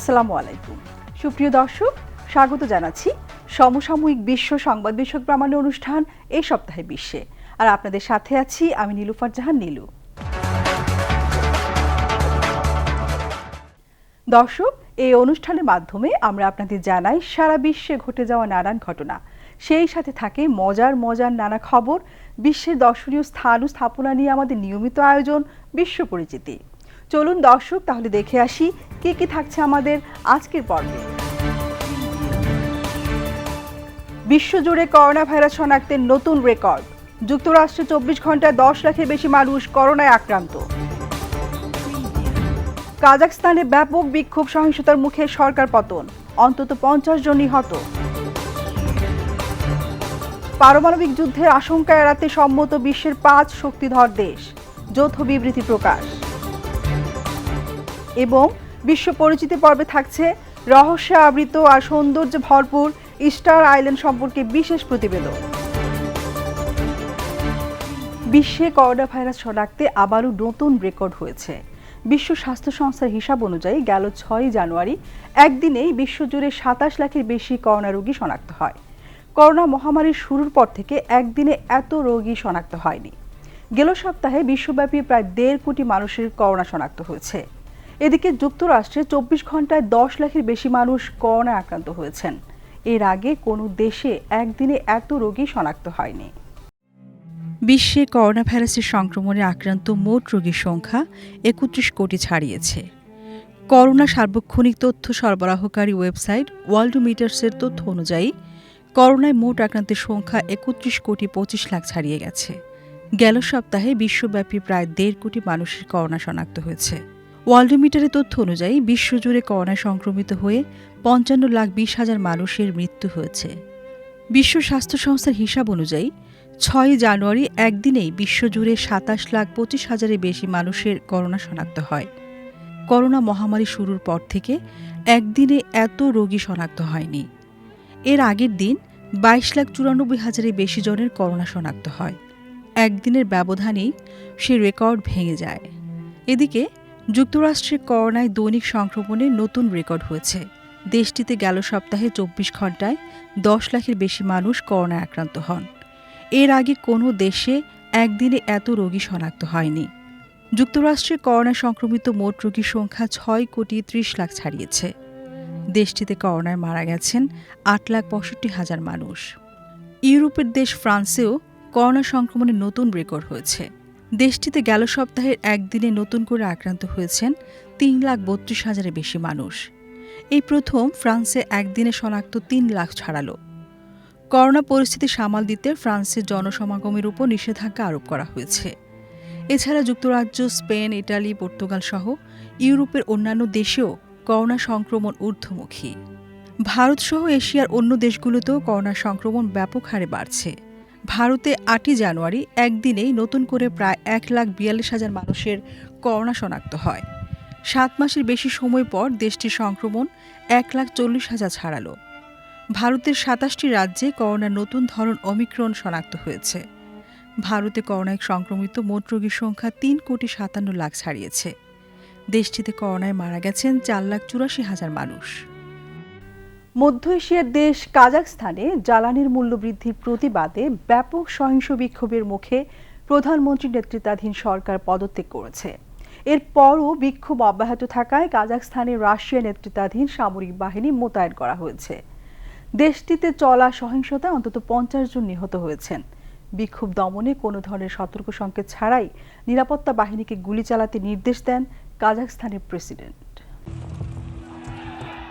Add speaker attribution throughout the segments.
Speaker 1: আসসালামু আলাইকুম সুপ্রিয় দর্শক, স্বাগত জানাচ্ছি সমসাময়িক বিশ্ব সংবাদ বিষয়ক প্রামাণ্য অনুষ্ঠান এই সপ্তাহে বিশ্বে। আর আপনাদের সাথে আছি আমি নীলুফার জাহান নীলু। দর্শক, এই অনুষ্ঠানের মাধ্যমে আমরা আপনাদের জানাই সারা বিশ্বে ঘটে যাওয়া নানান ঘটনা, সেই সাথে থাকে মজার নানা খবর, বিশ্বের দর্শনীয় স্থান ও স্থাপনা নিয়ে আমাদের নিয়মিত আয়োজন বিশ্ব পরিচিতি। চলুন দর্শক, তাহলে দেখে আসি কি কি থাকছে আমাদের আজকের পর্বে। বিশ্বজুড়ে করোনা ভাইরাস শনাক্তের নতুন রেকর্ড। যুক্তরাষ্ট্রে 24 ঘন্টায় 10 লাখের বেশি মানুষ করোনায় আক্রান্ত। কাজাখস্তানে ব্যাপক বিক্ষোভ সহিংসতার মুখে সরকার পতন, অন্তত 50 জন নিহত। পারমাণবিক যুদ্ধের আশঙ্কা এড়াতে সম্মত বিশ্বের 5 শক্তিধর দেশ, যৌথ বিবৃতি প্রকাশ। এবং বিশ্ব পরিচিতি পর্বে থাকছে রহস্যে আবৃত আর সৌন্দর্যে ভরপুর ইস্টার আইল্যান্ড সম্পর্কে বিশেষ প্রতিবেদন। বিশ্বে করোনা ভাইরাস শনাক্তে আবারও নতুন রেকর্ড হয়েছে। বিশ্ব স্বাস্থ্য সংস্থার হিসাব অনুযায়ী গেল 6 জানুয়ারি একদিনেই বিশ্বজুড়ে 27 লাখের বেশি করোনা রোগী শনাক্ত হয়। করোনা মহামারীর শুরুর পর থেকে একদিনে এত রোগী শনাক্ত হয়নি। গেল সপ্তাহে বিশ্বব্যাপী প্রায় 1.5 কোটি মানুষের করোনা শনাক্ত হয়েছে। এদিকে যুক্তরাষ্ট্রে 24 ঘন্টায় 10 লাখের বেশি মানুষ করোনায় আক্রান্ত হয়েছেন। এর আগে কোনো দেশে একদিনে এত রোগী শনাক্ত হয়নি। বিশ্বে করোনা ভাইরাসের সংক্রমণে আক্রান্ত মোট রোগীর সংখ্যা 31 কোটি ছাড়িয়েছে। করোনা সার্বক্ষণিক তথ্য সরবরাহকারী ওয়েবসাইট ওয়ার্ল্ডোমিটারসের তথ্য অনুযায়ী করোনায় মোট আক্রান্তের সংখ্যা 31 কোটি 25 লাখ ছাড়িয়ে গেছে। গেল সপ্তাহে বিশ্বব্যাপী প্রায় 1.5 কোটি মানুষের করোনা শনাক্ত হয়েছে। ওয়ার্ল্ডোমিটারের তথ্য অনুযায়ী বিশ্বজুড়ে করোনায় সংক্রমিত হয়ে 55,20,000 মানুষের মৃত্যু হয়েছে। বিশ্ব স্বাস্থ্য সংস্থার হিসাব অনুযায়ী 6 জানুয়ারি একদিনেই বিশ্বজুড়ে 27,25,000-এর বেশি মানুষের করোনা শনাক্ত হয়। করোনা মহামারী শুরুর পর থেকে একদিনে এত রোগী শনাক্ত হয়নি। এর আগের দিন 22,94,000-এর বেশি জনের করোনা শনাক্ত হয়। একদিনের ব্যবধানেই সে রেকর্ড ভেঙে যায়। এদিকে যুক্তরাষ্ট্রে করোনায় দৈনিক সংক্রমণের নতুন রেকর্ড হয়েছে। দেশটিতে গেল সপ্তাহে 24 ঘন্টায় 10 লাখের বেশি মানুষ করোনায় আক্রান্ত হন। এর আগে কোনো দেশে একদিনে এত রোগী শনাক্ত হয়নি। যুক্তরাষ্ট্রে করোনা সংক্রমিত মোট রোগীর সংখ্যা 6 কোটি 30 লাখ ছাড়িয়েছে। দেশটিতে করোনায় মারা গেছেন 8,65,000 মানুষ। ইউরোপের দেশ ফ্রান্সেও করোনা সংক্রমণের নতুন রেকর্ড হয়েছে। দেশটিতে গেল সপ্তাহের একদিনে নতুন করে আক্রান্ত হয়েছেন 3,32,000-এর বেশি মানুষ। এই প্রথম ফ্রান্সে একদিনে শনাক্ত 3 লাখ ছাড়ালো। করোনা পরিস্থিতি সামাল দিতে ফ্রান্সের জনসমাগমের উপর নিষেধাজ্ঞা আরোপ করা হয়েছে। এছাড়া যুক্তরাজ্য, স্পেন, ইটালি, পর্তুগাল সহ ইউরোপের অন্যান্য দেশেও করোনা সংক্রমণ ঊর্ধ্বমুখী। ভারতসহ এশিয়ার অন্য দেশগুলোতেও করোনা সংক্রমণ ব্যাপক হারে বাড়ছে। ভারতে 8 জানুয়ারি একদিনেই নতুন করে প্রায় 1,42,000 মানুষের করোনা শনাক্ত হয়। 7 মাসের বেশি সময় পর দেশটির সংক্রমণ 1,40,000 ছাড়ালো। ভারতের 27টি রাজ্যে করোনার নতুন ধরন ওমিক্রন শনাক্ত হয়েছে। ভারতে করোনায় সংক্রমিত মোট রোগীর সংখ্যা 3 কোটি 57 লাখ ছাড়িয়েছে। দেশটিতে করোনায় মারা গেছেন 4,84,000 মানুষ। মধ্য এশিয়ার দেশ কাজাখস্তানে জ্বালানির মূল্য বৃদ্ধির প্রতিবাদে ব্যাপক সহিংস বিক্ষোভের মুখে প্রধানমন্ত্রীর নেতৃত্বাধীন সরকার পদত্যাগ করেছে। এরপরও বিক্ষোভ অব্যাহত থাকায় কাজাখস্তানে রাশিয়া নেতৃত্বাধীন সামরিক বাহিনী মোতায়েন করা হয়েছে। দেশটিতে চলা সহিংসতায় অন্তত 50 জন নিহত হয়েছেন। বিক্ষোভ দমনে কোনো ধরনের সতর্ক সংকেত ছাড়াই নিরাপত্তা বাহিনীকে গুলি চালাতে নির্দেশ দেন কাজাখস্তানের প্রেসিডেন্ট।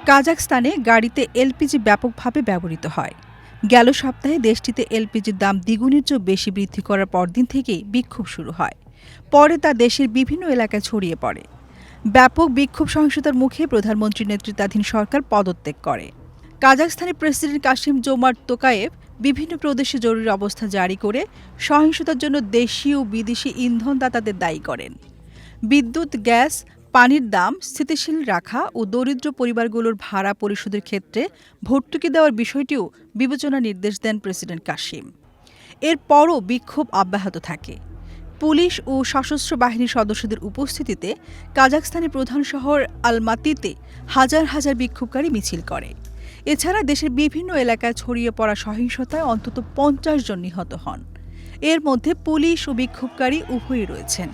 Speaker 1: কাজাখস্তানে গাড়িতে এলপিজি ব্যাপকভাবে ব্যবহৃত হয়। গেল সপ্তাহে দেশটিতে এলপিজির দাম দ্বিগুণের চেয়েও বেশি বৃদ্ধি করার পরদিন থেকেই বিক্ষোভ শুরু হয়। পরে তা দেশের বিভিন্ন এলাকায় ছড়িয়ে পড়ে। ব্যাপক বিক্ষোভ সহিংসতার মুখে প্রধানমন্ত্রীর নেতৃত্বাধীন সরকার পদত্যাগ করে। কাজাখস্তানের প্রেসিডেন্ট কাশিম জোমার্ট তোকায়েভ বিভিন্ন প্রদেশে জরুরি অবস্থা জারি করে সহিংসতার জন্য দেশি ও বিদেশি ইন্ধনদাতাদের দায়ী করেন। বিদ্যুৎ, গ্যাস, পানির দাম স্থিতিশীল রাখা ও দরিদ্র পরিবারগুলোর ভাড়া পরিশোধের ক্ষেত্রে ভর্তুকি দেওয়ার বিষয়টিও বিবেচনার নির্দেশ দেন প্রেসিডেন্ট কাশিম। এরপরও বিক্ষোভ অব্যাহত থাকে। পুলিশ ও সশস্ত্র বাহিনীর সদস্যদের উপস্থিতিতে কাজাখস্তানের প্রধান শহর আলমাতিতে হাজার হাজার বিক্ষোভকারী মিছিল করে। এছাড়া দেশের বিভিন্ন এলাকায় ছড়িয়ে পড়া সহিংসতায় অন্তত ৫০ জন নিহত হন। এর মধ্যে পুলিশ ও বিক্ষোভকারী উভয়ই রয়েছেন।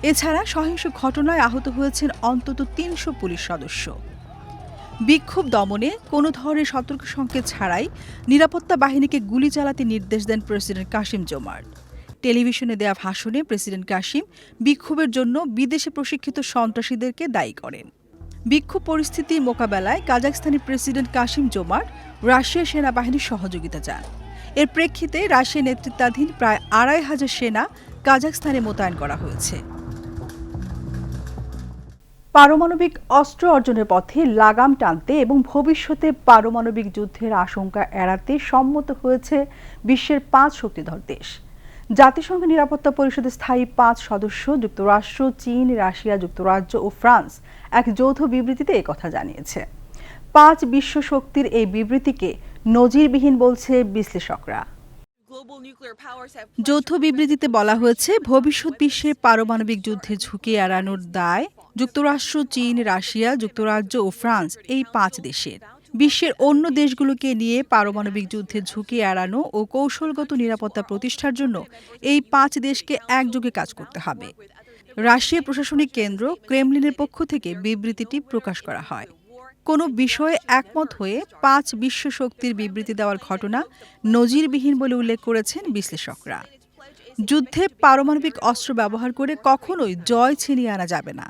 Speaker 1: এছাড়া সহিংস ঘটনায় আহত হয়েছেন অন্তত ৩০০ পুলিশ সদস্য। বিক্ষোভ দমনে কোনো ধরনের সতর্ক সংকেত ছাড়াই নিরাপত্তা বাহিনীকে গুলি চালাতে নির্দেশ দেন প্রেসিডেন্ট কাশিম জোমার্ট। টেলিভিশনে দেয়া ভাষণে প্রেসিডেন্ট কাশিম বিক্ষোভের জন্য বিদেশে প্রশিক্ষিত সন্ত্রাসীদেরকে দায়ী করেন। বিক্ষোভ পরিস্থিতি মোকাবেলায় কাজাখস্তানি প্রেসিডেন্ট কাশিম জোমার্ট রাশিয়ার সেনাবাহিনীর সহযোগিতা চান। এর প্রেক্ষিতে রাশিয়া নেতৃত্বাধীন প্রায় ২৫০০ সেনা কাজাখস্তানে মোতায়েন করা হয়েছে। পারমাণবিক অস্ত্র অর্জনের পথে লাগাম টানতে এবং ভবিষ্যতে পারমাণবিক যুদ্ধের আশঙ্কা এড়াতে সম্মত হয়েছে বিশ্বের ৫ শক্তিধর দেশ। জাতিসংঘ নিরাপত্তা পরিষদের স্থায়ী ৫ সদস্য যুক্তরাষ্ট্র, চীন, রাশিয়া, যুক্তরাজ্য ও ফ্রান্স এক যৌথ বিবৃতিতে একথা জানিয়েছে। ৫ বিশ্ব শক্তির এই বিবৃতিকে নজিরবিহীন বলছে বিশ্লেষকরা। যৌথ বিবৃতিতে বলা হয়েছে, ভবিষ্যৎ বিশ্বে পারমাণবিক যুদ্ধের ঝুঁকি এড়ানোর দায় যুক্তরাষ্ট্র, চীন, রাশিয়া, যুক্তরাজ্য ও ফ্রান্স এই ৫ দেশের। বিশ্বের অন্য দেশগুলোকে নিয়ে পারমাণবিক যুদ্ধের ঝুঁকি এড়ানো ও কৌশলগত নিরাপত্তা প্রতিষ্ঠার জন্য এই ৫ দেশকে একযোগে কাজ করতে হবে। রাশিয়া প্রশাসনিক কেন্দ্র ক্রেমলিনের পক্ষ থেকে বিবৃতিটি প্রকাশ করা হয়। কোনো বিষয়ে একমত হয়ে ৫ বিশ্ব শক্তির বিবৃতি দেওয়ার ঘটনা নজিরবিহীন বলে উল্লেখ করেছেন বিশ্লেষকরা। যুদ্ধে পারমাণবিক অস্ত্র ব্যবহার করে কখনোই জয় ছিনিয়ে আনা যাবে না,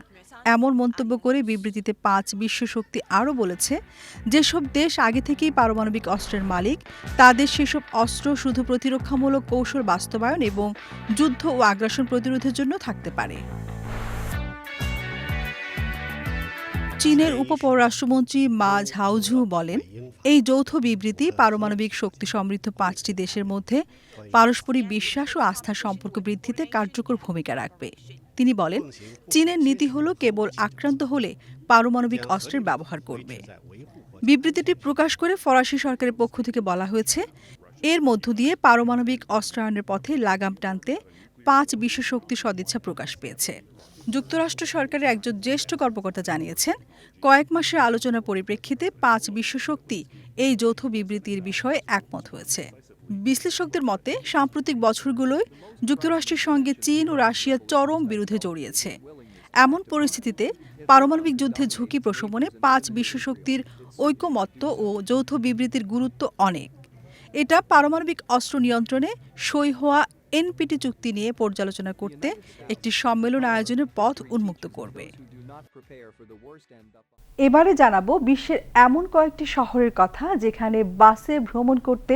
Speaker 1: এমন মন্তব্য করে বিবৃতিতে ৫ বিশ্ব শক্তি আরও বলেছে, যেসব দেশ আগে থেকেই পারমাণবিক অস্ত্রের মালিক তাদের সেসব অস্ত্র শুধু প্রতিরক্ষামূলক কৌশল বাস্তবায়ন এবং যুদ্ধ ও আগ্রাসন প্রতিরোধের জন্য থাকতে পারে। চীনের উপপররাষ্ট্রমন্ত্রী মা ঝাওঝু বলেন, এই যৌথ বিবৃতি পারমাণবিক শক্তি সমৃদ্ধ ৫টি দেশের মধ্যে পারস্পরিক বিশ্বাস ও আস্থার সম্পর্ক বৃদ্ধিতে কার্যকর ভূমিকা রাখবে। তিনি বলেন, চীনের নীতি হলো কেবল আক্রান্ত হলে পারমাণবিক অস্ত্রের ব্যবহার করবে। বিবৃতিটি প্রকাশ করে ফরাসি সরকারের পক্ষ থেকে বলা হয়েছে, এর মধ্য দিয়ে পারমাণবিক অস্ত্রায়নের পথে লাগাম টানতে ৫ বিশ্ব শক্তি সদিচ্ছা প্রকাশ পেয়েছে। যুক্তরাষ্ট্র সরকারের একজন জ্যেষ্ঠ কর্মকর্তা জানিয়েছেন, কয়েক মাসের আলোচনার পরিপ্রেক্ষিতে ৫ বিশ্ব শক্তি এই যৌথ বিবৃতির বিষয়ে একমত হয়েছে। বিশ্লেষকদের মতে, সাম্প্রতিক বছরগুলোয় যুক্তরাষ্ট্রের সঙ্গে চীন ও রাশিয়া চরম বিরোধে জড়িয়েছে। এমন পরিস্থিতিতে পারমাণবিক যুদ্ধের ঝুঁকি প্রশমনে ৫ বিশ্ব শক্তির ঐকমত্য ও যৌথ বিবৃতির গুরুত্ব অনেক। এটা পারমাণবিক অস্ত্র নিয়ন্ত্রণে সই হওয়া এনপিটি চুক্তি নিয়ে পর্যালোচনা করতে একটি সম্মেলন আয়োজনের পথ উন্মুক্ত করবে। এবারে জানাবো বিশ্বের এমন কয়েকটি শহরের কথা যেখানে বাসে ভ্রমণ করতে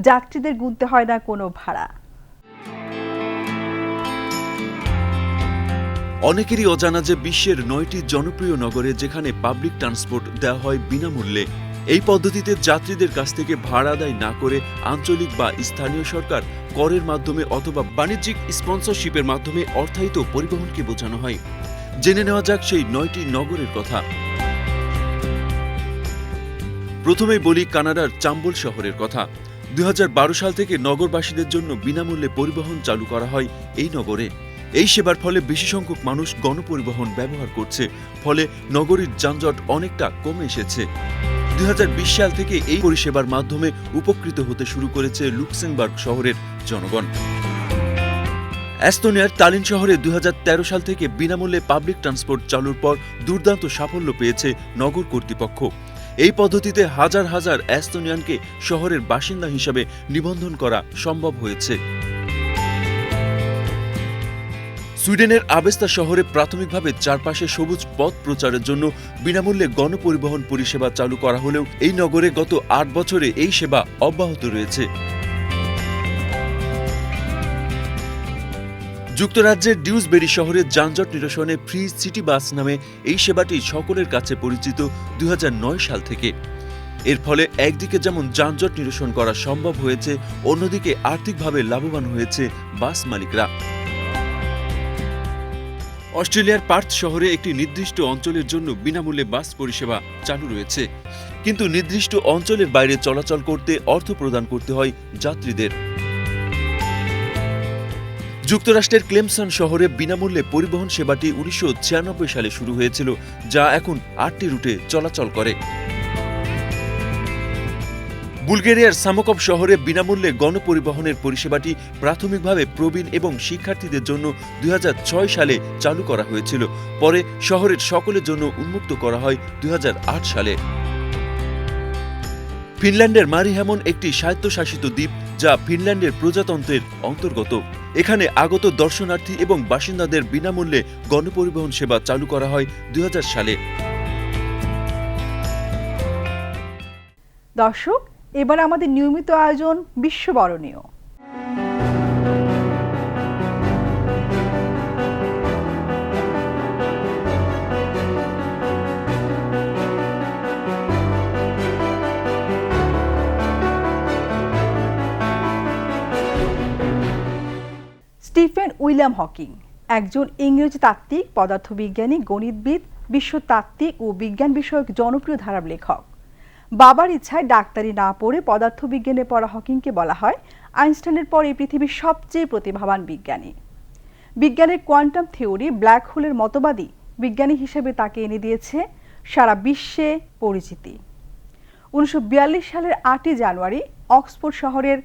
Speaker 1: যাত্রীদের গুনতে হয় না কোনো ভাড়া।
Speaker 2: অনেকেরই অজানা যে বিশ্বের ৯টি জনপ্রিয় নগরে যেখানে পাবলিক ট্রান্সপোর্ট দেওয়া হয় বিনামূল্যে। এই পদ্ধতিতে যাত্রীদের কাছ থেকে ভাড়া আদায় না করে আঞ্চলিক বা স্থানীয় সরকার করের মাধ্যমে অথবা বাণিজ্যিক স্পন্সরশিপের মাধ্যমে অর্থায়িত পরিবহনকে বোঝানো হয়। জেনে নেওয়া যাক সেই ৯টি নগরের কথা। প্রথমেই বলি কানাডার চাম্বল শহরের কথা। ২০১২ সাল থেকে নগরবাসীদের জন্য বিনামূল্যে পরিবহন চালু করা হয় এই নগরে। এই সেবার ফলে বেশি সংখ্যক মানুষ গণপরিবহন ব্যবহার করছে, ফলে নগরীর যানজট অনেকটা কমে এসেছে। ২০২০ সাল থেকে এই পরিষেবার মাধ্যমে উপকৃত হতে শুরু করেছে লুক্সেমবার্গ শহরের জনগণ। এস্তোনিয়ার তালিন শহরে ২০১৩ সাল থেকে বিনামূল্যে পাবলিক ট্রান্সপোর্ট চালুর পর দুর্দান্ত সাফল্য পেয়েছে নগর কর্তৃপক্ষ। এই পদ্ধতিতে হাজার হাজার এস্তোনিয়ানকে শহরের বাসিন্দা হিসাবে নিবন্ধন করা সম্ভব হয়েছে। সুইডেনের আবেস্তা শহরে প্রাথমিকভাবে চারপাশে সবুজ পথ প্রচারের জন্য বিনামূল্যে গণপরিবহন পরিষেবা চালু করা হলেও এই নগরে গত ৮ বছরে এই সেবা অব্যাহত রয়েছে। যুক্তরাজ্যের ডিউসবেরি শহরে যানজট নিরসনে ফ্রি সিটি বাস নামে এই সেবাটি সকলের কাছে পরিচিত ২০০৯ সাল থেকে। এর ফলে একদিকে যেমন যানজট নিরসন করা সম্ভব হয়েছে, অন্যদিকে আর্থিকভাবে লাভবান হয়েছে বাস মালিকরা। অস্ট্রেলিয়ার পার্থ শহরে একটি নির্দিষ্ট অঞ্চলের জন্য বিনামূল্যে বাস পরিষেবা চালু রয়েছে, কিন্তু নির্দিষ্ট অঞ্চলের বাইরে চলাচল করতে অর্থ প্রদান করতে হয় যাত্রীদের। যুক্তরাষ্ট্রের ক্লেমসন শহরে বিনামূল্যে পরিবহন সেবাটি 1996 সালে শুরু হয়েছিল, যা এখন 8টি রুটে চলাচল করে। বুলগেরিয়ার সামোকভ শহরে বিনামূল্যে গণপরিবহনের পরিষেবাটি প্রাথমিকভাবে প্রবীণ এবং শিক্ষার্থীদের জন্য 2006 সালে চালু করা হয়েছিল। পরে শহরের সকলের জন্য উন্মুক্ত করা হয় 2008 সালে। ফিনল্যান্ডের মারিহ্যামন একটি স্বায়ত্তশাসিত দ্বীপ, যা ফিনল্যান্ডের প্রজাতন্ত্রের অন্তর্গত। এখানে আগত দর্শনার্থী এবং বাসিন্দাদের বিনামূল্যে গণপরিবহন সেবা চালু করা হয় 2000 সালে।
Speaker 1: দর্শক, এবার আমাদের নিয়মিত আয়োজন বিশ্ববরণীয়। স্টিফেন উইলিয়াম হকিং একজন ইংরেজি তাত্ত্বিক, পদার্থবিজ্ঞানী, গণিতবিদ, বিশ্বতাত্ত্বিক ও বিজ্ঞান বিষয়ক জনপ্রিয় ধারার লেখক। বাবার ইচ্ছায় ডাক্তারি না পড়ে পদার্থবিজ্ঞানে পড়া হকিংকে বলা হয় আইনস্টাইনের পরে পৃথিবীর সবচেয়ে প্রতিভাবান বিজ্ঞানী। বিজ্ঞানের কোয়ান্টাম থিওরি, ব্ল্যাক হোলের মতবাদী বিজ্ঞানী হিসেবে তাকে এনে দিয়েছে সারা বিশ্বে পরিচিতি। 1942 সালের 8ই জানুয়ারি অক্সফোর্ড শহরের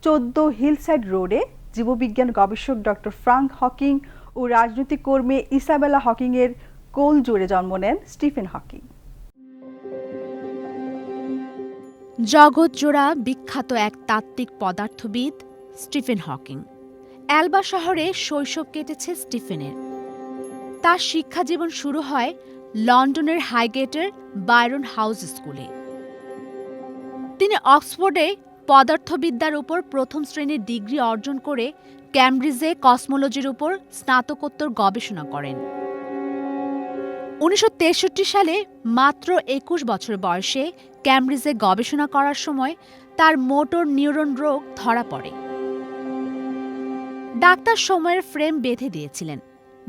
Speaker 1: 14 হিলসাইড রোডে জীববিজ্ঞান গবেষক ডক্টর ফ্রাঙ্ক হকিং ও রাজনৈতিক কর্মী ইসাবেলা হকিংয়ের কোল জুড়ে জন্ম নেন স্টিফেন হকিং।
Speaker 3: জগৎজোড়া বিখ্যাত এক তাত্ত্বিক পদার্থবিদ স্টিফেন হকিং। অ্যালবা শহরে শৈশব কেটেছে স্টিফেনের। তার শিক্ষাজীবন শুরু হয় লন্ডনের হাইগেটের বায়রন হাউস স্কুলে। তিনি অক্সফোর্ডে পদার্থবিদ্যার উপর প্রথম শ্রেণীর ডিগ্রি অর্জন করে ক্যামব্রিজে কসমোলজির উপর স্নাতকোত্তর গবেষণা করেন। 1963 সালে মাত্র 21 বছর বয়সে ক্যামব্রিজে গবেষণা করার সময় তার মোটর নিউরন রোগ ধরা পড়ে। ডাক্তার সময়ের ফ্রেম বেঁধে দিয়েছিলেন,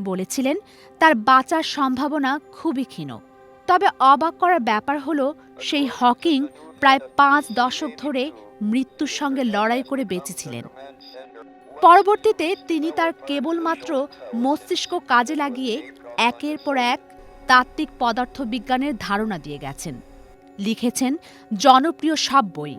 Speaker 3: বলেছিলেন তার বাঁচার সম্ভাবনা খুবই ক্ষীণ। তবে অবাক করার ব্যাপার হলো, সেই হকিং প্রায় 5 দশক ধরে মৃত্যুর সঙ্গে লড়াই করে বেঁচেছিলেন। পরবর্তীতে তিনি তার কেবলমাত্র মস্তিষ্ক কাজে লাগিয়ে একের পর এক তাত্ত্বিক পদার্থবিজ্ঞানের ধারণা দিয়ে গেছেন। লিখেছেন জনপ্রিয় সব বই।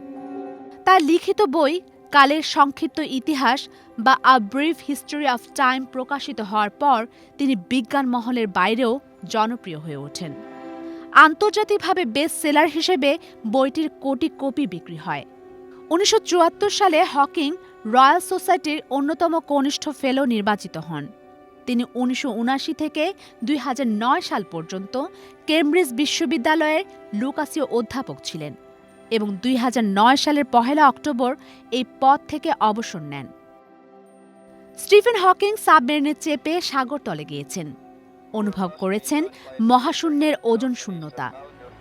Speaker 3: তার লিখিত বই কালের সংক্ষিপ্ত ইতিহাস বা a brief history of time প্রকাশিত হওয়ার পর তিনি বিজ্ঞান মহলের বাইরেও জনপ্রিয় হয়ে ওঠেন। আন্তর্জাতিকভাবে বেস্ট সেলার হিসেবে বইটির কোটি কপি বিক্রি হয়। 1974 সালে হকিং রয়্যাল সোসাইটির অন্যতম কনিষ্ঠ ফেলো নির্বাচিত হন। তিনি 1979 থেকে 2009 সাল পর্যন্ত কেমব্রিজ বিশ্ববিদ্যালয়ের লুকাসীয় অধ্যাপক ছিলেন এবং 2009 সালের 1 অক্টোবর এই পদ থেকে অবসর নেন। স্টিফেন হকিং সাবমেরিনে চেপে সাগরতলে গিয়েছেন, অনুভব করেছেন মহাশূন্যের ওজন শূন্যতা,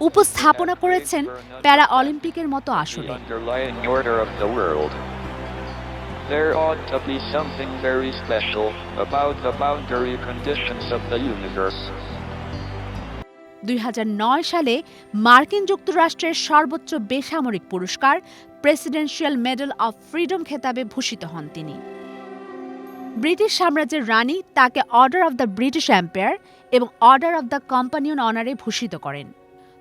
Speaker 3: উপস্থাপনা করেছেন প্যারা অলিম্পিকের মতো আসরে।
Speaker 4: There ought to be something very special about the boundary conditions of the universe.
Speaker 3: 2009 সালে মার্কিন যুক্তরাষ্ট্রের সর্বোচ্চ বেসামরিক পুরস্কার প্রেসিডেন্সিয়াল মেডেল অব ফ্রিডম খেতাবে ভূষিত হন তিনি। ব্রিটিশ সাম্রাজ্যের রানী তাকে order of the British empire এবং অর্ডার অব দ্য কম্পানিয়ন অনারে ভূষিত করেন।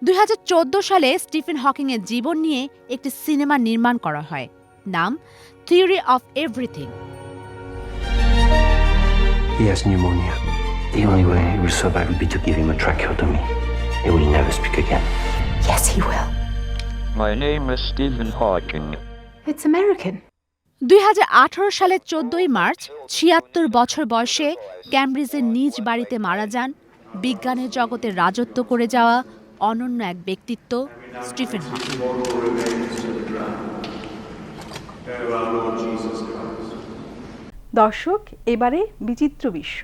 Speaker 3: 2014 সালে স্টিফেন হকিংয়ের জীবন নিয়ে একটি সিনেমা নির্মাণ করা হয়, নাম theory of everything.
Speaker 5: He has pneumonia. The only way he will survive will be to give him a tracheotomy. He will never speak again.
Speaker 6: Yes, he will.
Speaker 4: My name is Stephen Hawking.
Speaker 6: It's American.
Speaker 3: 2018 সালের 14 March 76 বছর বয়সে ক্যামব্রিজের নিজ বাড়িতে মারা যান বিজ্ঞানের জগতে রাজত্ব করে যাওয়া অনন্য এক ব্যক্তিত্ব স্টিফেন হকিং।
Speaker 1: দর্শক, এবারে বিচিত্র বিশ্ব।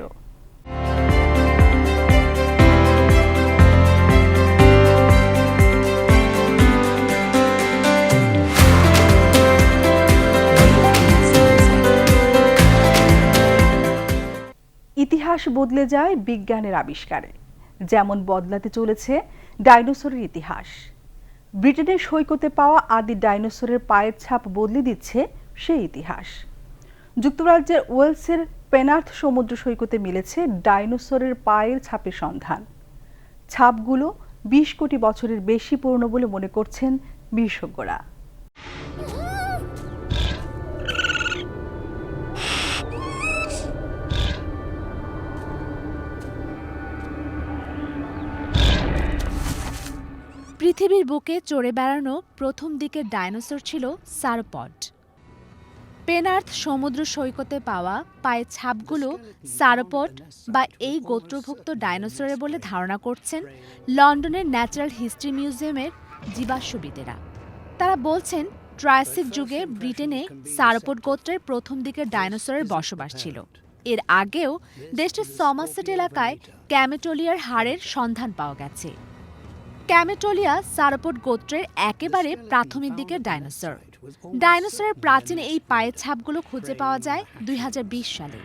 Speaker 1: ইতিহাস বদলে যায় বিজ্ঞানের আবিষ্কারে, যেমন বদলাতে চলেছে ডাইনোসরের ইতিহাস। ব্রিটেনের সৈকতে পাওয়া আদি ডাইনোসরের পায়ের ছাপ বদলে দিচ্ছে সেই ইতিহাস। যুক্তরাজ্যের ওয়েলসের পেনার্থ সমুদ্র সৈকতে মিলেছে ডাইনোসরের পায়ের ছাপের সন্ধান। ছাপগুলো 20 কোটি বছরের বেশি পুরনো বলে মনে করছেন বিশেষজ্ঞরা।
Speaker 3: পৃথিবীর বুকে চড়ে বেড়ানো প্রথম দিকের ডাইনোসর ছিল সারপড। পেনার্থ সমুদ্র সৈকতে পাওয়া পায়ের ছাপগুলো সারপড বা এই গোত্রভুক্ত ডাইনোসরের বলে ধারণা করছেন লন্ডনের ন্যাচারাল হিস্ট্রি মিউজিয়ামের জীবাশ্মবিদেরা। তারা বলছেন ট্রায়াসিক যুগে ব্রিটেনে সারপড গোত্রের প্রথম দিকের ডাইনোসরের বসবাস ছিল। এর আগেও দেশটির সমারসেট এলাকায় ক্যামেটোলিয়ার হাড়ের সন্ধান পাওয়া গেছে। ক্যামেটোলিয়া সারপড গোত্রের একেবারে প্রাথমিক দিকের ডাইনোসর। ডাইনোসরের প্রাচীন এই পায়ের ছাপগুলো খুঁজে পাওয়া যায় 2020 সালে।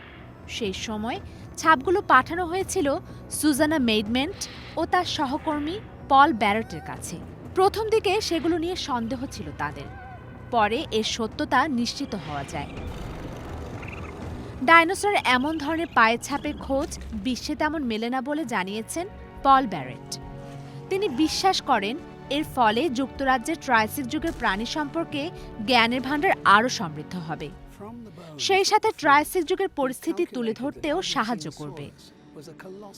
Speaker 3: সেই সময় ছাপগুলো পাঠানো হয়েছিল সুজানা মেইডমেন্ট ও তার সহকর্মী পল ব্যারেটের কাছে। প্রথম দিকে সেগুলো নিয়ে সন্দেহ ছিল তাদের, পরে এর সত্যতা নিশ্চিত হওয়া যায়। ডাইনোসরের এমন ধরনের পায়ের ছাপের খোঁজ বিশ্বে তেমন মেলে না বলে জানিয়েছেন পল ব্যারেট। তিনি বিশ্বাস করেন এর ফলে যুক্তরাজ্যের ট্রায়াসিক যুগের প্রাণী সম্পর্কে জ্ঞানের ভাণ্ডার আরও সমৃদ্ধ হবে, সেই সাথে ট্রায়াসিক যুগের পরিস্থিতি তুলে ধরতেও সাহায্য করবে।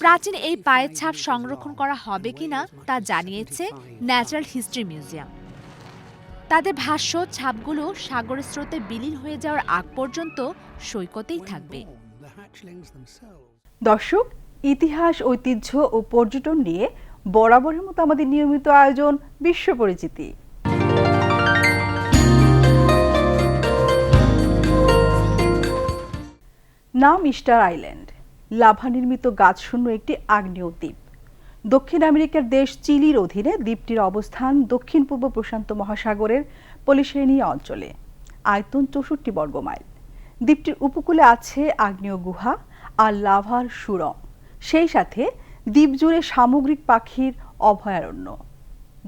Speaker 3: প্রাচীন এই পায়ের ছাপ সংরক্ষণ করা হবে কিনা তা জানিয়েছে ন্যাচারাল হিস্ট্রি মিউজিয়াম। তাদের ভাষ্য, ছাপগুলো সাগরের স্রোতে বিলীন হয়ে যাওয়ার আগ পর্যন্ত সৈকতেই থাকবে।
Speaker 1: দর্শক, ইতিহাস, ঐতিহ্য ও পর্যটন নিয়ে বরাবরের মতো আমাদের নিয়মিত আয়োজন বিশ্ব পরিচিতি। নাম ইস্টার আইল্যান্ড। লাভা নির্মিত গাছশূন্য একটি আগ্নেয় দ্বীপ। দক্ষিণ আমেরিকার দেশ চিলির অধীনে দ্বীপটির অবস্থান দক্ষিণ পূর্ব প্রশান্ত মহাসাগরের পলিনেশিয়া অঞ্চলে। আয়তন 64 বর্গমাইল। দ্বীপটির উপকূলে আছে আগ্নেয় গুহা আর লাভার সুড়ঙ্গ, সেই সাথে দ্বীপ জুড়ে সামুদ্রিক পাখির অভয়ারণ্য।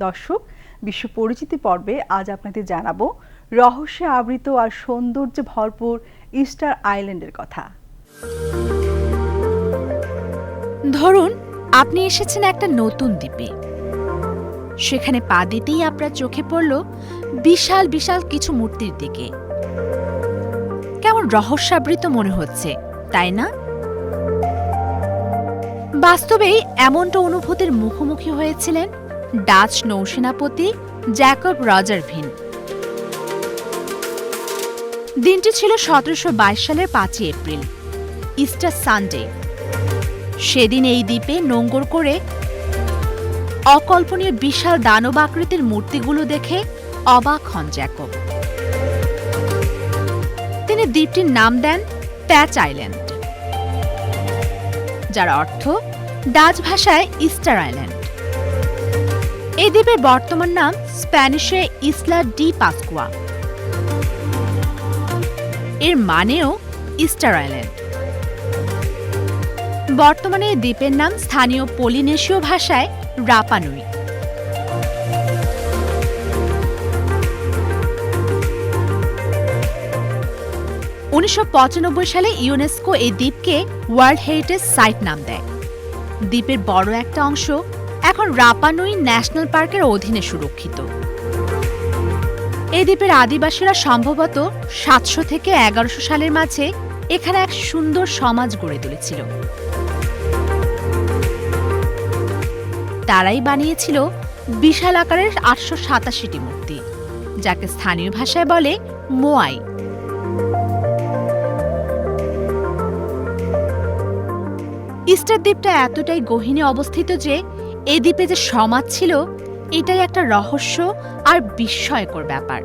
Speaker 1: দর্শক, বিশ্ব পরিচিতি পর্বে আজ আপনাদের জানাবো রহস্যে আবৃত আর সৌন্দর্যে ভরপুর ইস্টার আইল্যান্ডের কথা।
Speaker 3: ধরুন আপনি এসেছেন একটা নতুন দ্বীপে। সেখানে পা দিতেই আপনার চোখে পড়ল বিশাল বিশাল কিছু মূর্তির দিকে। কেমন রহস্যাবৃত মনে হচ্ছে, তাই না? বাস্তবেই এমনটা অনুভূতির মুখোমুখি হয়েছিলেন ডাচ নৌসেনাপতি জ্যাকব রজারভিন। দিনটি ছিল 1722 সালের 5 এপ্রিল, ইস্টার সানডে। সেদিন এই দ্বীপে নোঙ্গর করে অকল্পনীয় বিশাল দানব আকৃতির মূর্তিগুলো দেখে অবাক হন জ্যাকব। তিনি দ্বীপটির নাম দেন প্যাচ আইল্যান্ড, যার অর্থ ডাচ ভাষায় ইস্টার আইল্যান্ড। এই দ্বীপের বর্তমান নাম স্প্যানিশে ইসলা ডি পাসকুয়া। এর মানেও ইস্টার আইল্যান্ড। বর্তমানে এই দ্বীপের নাম স্থানীয় পলিনেশীয় ভাষায় রাপা নুই। (1995 সালে ইউনেস্কো এই দ্বীপকে ওয়ার্ল্ড হেরিটেজ সাইট নাম দেয়। দ্বীপের বড় একটা অংশ এখন রাপা নুই ন্যাশনাল পার্কের অধীনে সুরক্ষিত। এই দ্বীপের আদিবাসীরা সম্ভবত 700 থেকে 1100 সালের মাঝে এখানে এক সুন্দর সমাজ গড়ে তুলেছিল। তারাই বানিয়েছিল বিশাল আকারের 887টি মূর্তি, যাকে স্থানীয় ভাষায় বলে মোয়াই। ইস্টার দ্বীপটা এতটাই গহীনে অবস্থিত যে এই দ্বীপে যে সমাজ ছিল, এটাই একটা রহস্য আর বিস্ময়কর ব্যাপার।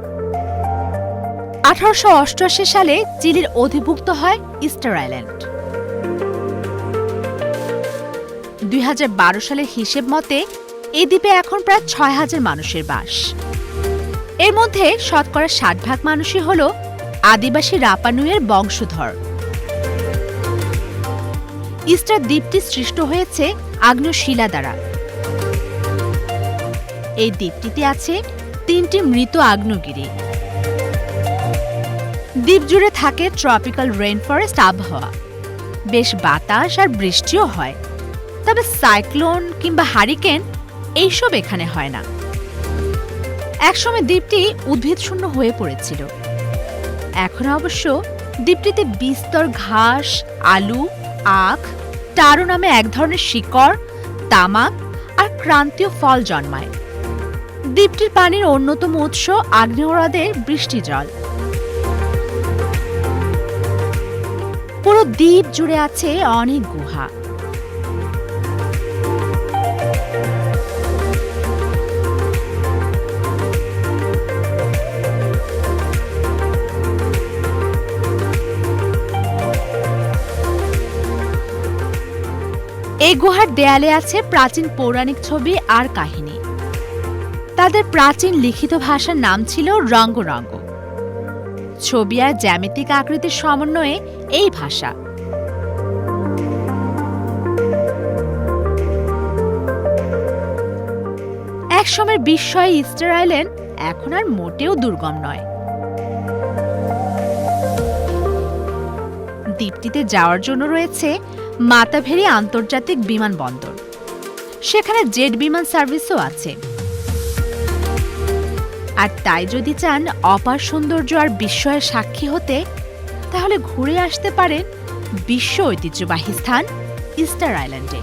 Speaker 3: 1888 সালে চিলির অধিভুক্ত হয় ইস্টার আইল্যান্ড। 2012 সালের হিসেব মতে এই দ্বীপে এখন প্রায় 6000 মানুষের বাস। এর মধ্যে শতকরা 60% মানুষই হল আদিবাসী রাপা নুইয়ের বংশধর। ইস্টার দ্বীপটি সৃষ্ট হয়েছে আগ্নেয় শিলা দ্বারা। এই দ্বীপটিতে আছে 3টি মৃত আগ্নেয়গিরি। দ্বীপ জুড়ে থাকে ট্রপিক্যাল রেইন ফরেস্ট আবহাওয়া। বেশ বাতাস আর বৃষ্টিও হয়, তবে সাইক্লোন কিংবা হারিকেন এইসব এখানে হয় না। একসময় দ্বীপটি উদ্ভিদশূন্য হয়ে পড়েছিল। এখন অবশ্য দ্বীপটিতে বিস্তর ঘাস, আলু, আখ, টারো নামে এক ধরনের শিকড়, তামাক আর ক্রান্তীয় ফল জন্মায়। দ্বীপটির পানির অন্যতম উৎস আগ্নেয় হ্রদের বৃষ্টি জল। পুরো দ্বীপ জুড়ে আছে অনেক গুহা। এই গুহার দেয়ালে আছে প্রাচীন পৌরাণিক ছবি আর কাহিনী। তাদের প্রাচীন লিখিত ভাষার নাম ছিল রঙ্গ রঙ্গ। ছবি আর জ্যামিতিক আকৃতির সমন্বয়ে এই ভাষা। একসময়ের বিস্ময় ইস্টার আইল্যান্ড এখন আর মোটেও দুর্গম নয়। দ্বীপটিতে যাওয়ার জন্য রয়েছে মাতাভেরি আন্তর্জাতিক বিমানবন্দর। সেখানে জেট বিমান সার্ভিসও আছে। আর তাই যদি চান অপার সৌন্দর্য আর বিস্ময়ের সাক্ষী হতে, তাহলে ঘুরে আসতে পারেন বিশ্ব ঐতিহ্যবাহী স্থান ইস্টার আইল্যান্ডে।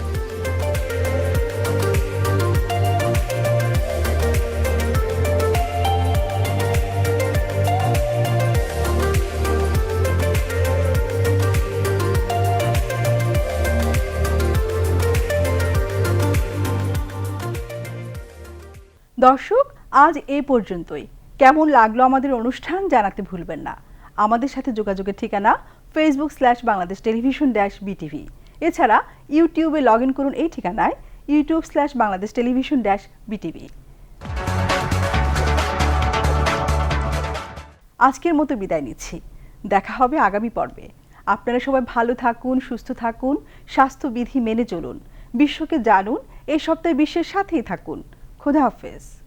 Speaker 1: দর্শক, আজ এই পর্যন্তই। কেমন লাগলো আমাদের অনুষ্ঠান জানাতে ভুলবেন না। আমাদের সাথে যোগাযোগের ঠিকানা Facebook/বাংলাদেশ টেলিভিশন -BTV। এছাড়া ইউটিউবে লগ ইন করুন এই ঠিকানায় YouTube/বাংলাদেশ টেলিভিশন -BTV। আজকের মতো বিদায় নিচ্ছি। দেখা হবে আগামী পর্বে। আপনারা সবাই ভালো থাকুন, সুস্থ থাকুন, স্বাস্থ্যবিধি মেনে চলুন, বিশ্বকে জানুন। এই সপ্তাহে বিশ্বের সাথেই থাকুন। খুদা হাফেজ।